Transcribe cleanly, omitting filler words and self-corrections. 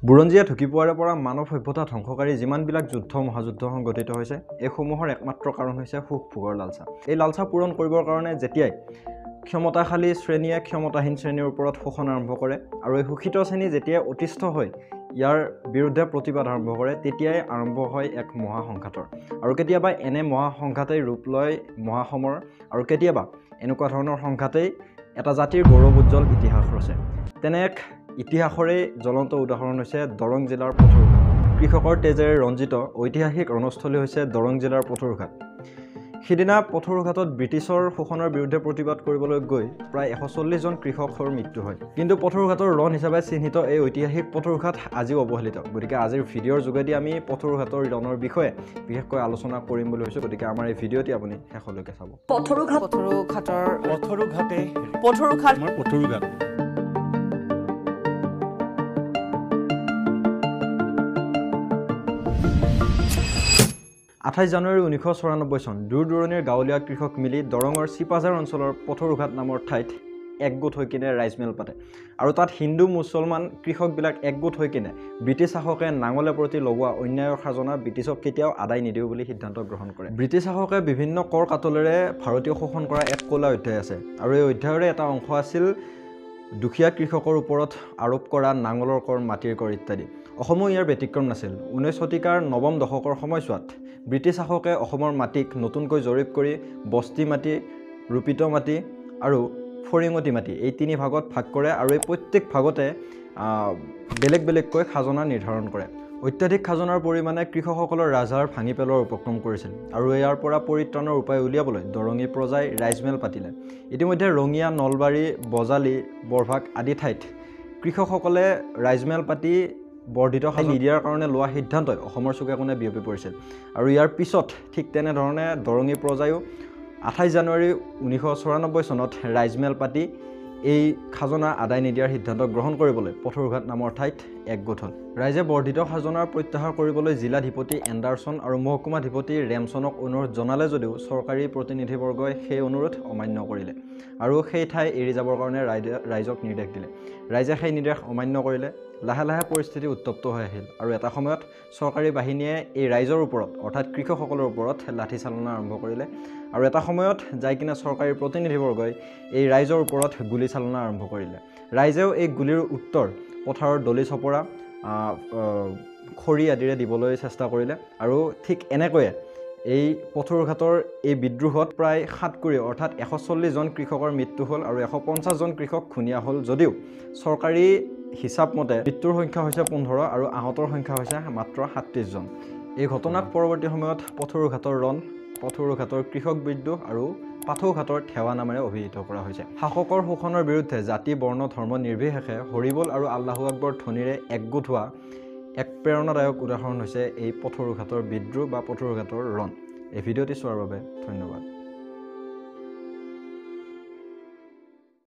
বুৰঞ্জীয়ে ঢুকি পোৱাৰে পৰা মানৱ সভ্যতা ধ্বংসকাৰী যিমানবিলাক যুদ্ধ মহাযুদ্ধ সংঘটিত হৈছে এইসমূহৰ একমাত্ৰ কাৰণ হৈছে সুখ ভোগৰ লালসা। এই লালসা পূৰণ কৰিবৰ কাৰণে যেতিয়াই ক্ষমতাশালী শ্ৰেণীয়ে ক্ষমতাহীন শ্ৰেণীৰ ওপৰত শোষণ আৰম্ভ কৰে আৰু এই শোষিত শ্ৰেণী যেতিয়াই অতিষ্ঠ হৈ ইয়াৰ বিৰুদ্ধে প্ৰতিবাদ আৰম্ভ কৰে তেতিয়াই আৰম্ভ হয় এক মহাসংঘাতৰ। আৰু কেতিয়াবা এনে মহাসংঘাতেই ৰূপ লয় মহাসমৰ আৰু কেতিয়াবা এনেকুৱা ধৰণৰ সংঘাতেই এটা জাতিৰ গৌৰৱোজ্জ্বল ইতিহাস ৰচে। তেনে এক ইতিহাসৰে জ্বলন্ত উদাহৰণ হৈছে দৰং জিলাৰ পথৰুঘাট। কৃষকৰ তেজেৰে ৰঞ্জিত ঐতিহাসিক ৰণস্থলী হৈছে দৰং জিলাৰ পথৰুঘাট। সিদিনা পথৰুঘাটত ব্ৰিটিছৰ শোষণৰ বিৰুদ্ধে প্ৰতিবাদ কৰিবলৈ গৈ প্ৰায় 140 জন কৃষকৰ মৃত্যু হয়। কিন্তু পথৰুঘাটৰ ৰণ হিচাপে চিহ্নিত এই ঐতিহাসিক পথৰুঘাট আজিও অৱহেলিত। গতিকে আজিৰ ভিডিঅ'ৰ যোগেদি আমি পথৰুঘাটৰ ৰণৰ বিষয়ে বিশেষকৈ আলোচনা কৰিম বুলি ভাবিছোঁ। গতিকে আমাৰ এই ভিডিঅ'টি আপুনি শেষলৈকে চাব। পথৰুঘাট 28 জানুৱাৰী 1994 চন দূৰ দূৰণিৰ গাঁৱলীয়া কৃষক মিলি দৰঙৰ চিপাঝাৰ অঞ্চলৰ পথৰুঘাট নামৰ ঠাইত একগোট হৈ কিনে ৰাইজমেল পাতে আৰু তাত হিন্দু মুছলমান কৃষকবিলাক একগোট হৈ কিনে ব্ৰিটিছ শাসকে নাঙলে প্ৰতি লগোৱা অন্যায়ৰ খাজনা ব্ৰিটিছক কেতিয়াও আদায় নিদিওঁ বুলি সিদ্ধান্ত গ্ৰহণ কৰে। ব্ৰিটিছ শাসকে বিভিন্ন কৰ কাটলেৰে ভাৰতীয় শোষণ কৰা এক ক'লা অধ্যায় আছে আৰু এই অধ্যায়ৰে এটা অংশ আছিল দুখীয়া কৃষকৰ ওপৰত আৰোপ কৰা নাঙলৰ কৰ, মাটিৰ কৰ ইত্যাদি। অসমো ইয়াৰ ব্যতিক্ৰম নাছিল। 19 শতিকাৰ নৱম দশকৰ সময়ছোৱাত ব্ৰিটিছ শাসকে অসমৰ মাটিক নতুনকৈ জৰীপ কৰি বস্তি মাটি, ৰূপিত মাটি আৰু ফৰিঙতি মাটি এই তিনি ভাগত ভাগ কৰে আৰু এই প্ৰত্যেক ভাগতে বেলেগ বেলেগকৈ খাজনা নিৰ্ধাৰণ কৰে। অত্যাধিক খাজনাৰ পৰিমাণে কৃষকসকলৰ ৰাজহাড় ভাঙি পেলোৱাৰ উপক্ৰম কৰিছিল আৰু ইয়াৰ পৰা পৰিত্ৰাণৰ উপায় উলিয়াবলৈ দৰঙী প্ৰজাই ৰাইজমেল পাতিলে। ইতিমধ্যে ৰঙিয়া, নলবাৰী, বজালী, বৰভাগ আদি ঠাইত কৃষকসকলে ৰাইজমেল পাতি বৰ্ধিত খাজনা নিদিয়াৰ কাৰণে লোৱা সিদ্ধান্তই অসমৰ চুকে কোণে বিয়পি পৰিছিল আৰু ইয়াৰ পিছত ঠিক তেনেধৰণে দৰঙী প্ৰজায়ো 28 জানুৱাৰী 1994 চনত ৰাইজমেল পাতি এই খাজনা আদায় নিদিয়াৰ সিদ্ধান্ত গ্ৰহণ কৰিবলৈ পথৰুঘাট নামৰ ঠাইত একগোট হ'ল। ৰাইজে বৰ্ধিত খাজনাৰ প্ৰত্যাহাৰ কৰিবলৈ জিলাধিপতি এণ্ডাৰছন আৰু মহকুমাধিপতি ৰেমছনক অনুৰোধ জনালে যদিও চৰকাৰী প্ৰতিনিধিবৰ্গই সেই অনুৰোধ অমান্য কৰিলে আৰু সেই ঠাই এৰি যাবৰ কাৰণে ৰাইজক নিৰ্দেশ দিলে। ৰাইজে সেই নিৰ্দেশ অমান্য কৰিলে। লাহে লাহে পৰিস্থিতি উত্তপ্ত হৈ আহিল আৰু এটা সময়ত চৰকাৰী বাহিনীয়ে এই ৰাইজৰ ওপৰত অৰ্থাৎ কৃষকসকলৰ ওপৰত লাঠি চালনা আৰম্ভ কৰিলে আৰু এটা সময়ত যাই কিনে চৰকাৰী প্ৰতিনিধিবৰ্গই এই ৰাইজৰ ওপৰত গুলী চালনা আৰম্ভ কৰিলে। ৰাইজেও এই গুলীৰ উত্তৰ পথাৰৰ দলি চপৰা, খৰি আদিৰে দিবলৈ চেষ্টা কৰিলে আৰু ঠিক এনেকৈয়ে এই পথৰুঘাটৰ এই বিদ্ৰোহত প্ৰায় 7 কুৰি অৰ্থাৎ 140 জন কৃষকৰ মৃত্যু হ'ল আৰু 150 জন কৃষক খুনীয়া হ'ল যদিও চৰকাৰী হিচাপ মতে মৃত্যুৰ সংখ্যা হৈছে 15 আৰু আহতৰ সংখ্যা হৈছে মাত্ৰ 37 জন। এই ঘটনাক পৰৱৰ্তী সময়ত পথৰুঘাটৰ ৰণ, পথৰুঘাটৰ কৃষক বিদ্ৰোহ আৰু পাথৌঘাটৰ ঠেৱা নামেৰে অভিহিত কৰা হৈছে। শাসকৰ শোষণৰ বিৰুদ্ধে জাতি, বৰ্ণ, ধৰ্ম নিৰ্বিশেষে হৰিবল আৰু আল্লাহু আকবৰ ধ্বনিৰে একগোট হোৱা এক প্ৰেৰণাদায়ক উদাহৰণ হৈছে এই পথৰুঘাটৰ বিদ্ৰোহ বা পথৰুঘাটৰ ৰণ। এই ভিডিঅ'টি চোৱাৰ বাবে ধন্যবাদ।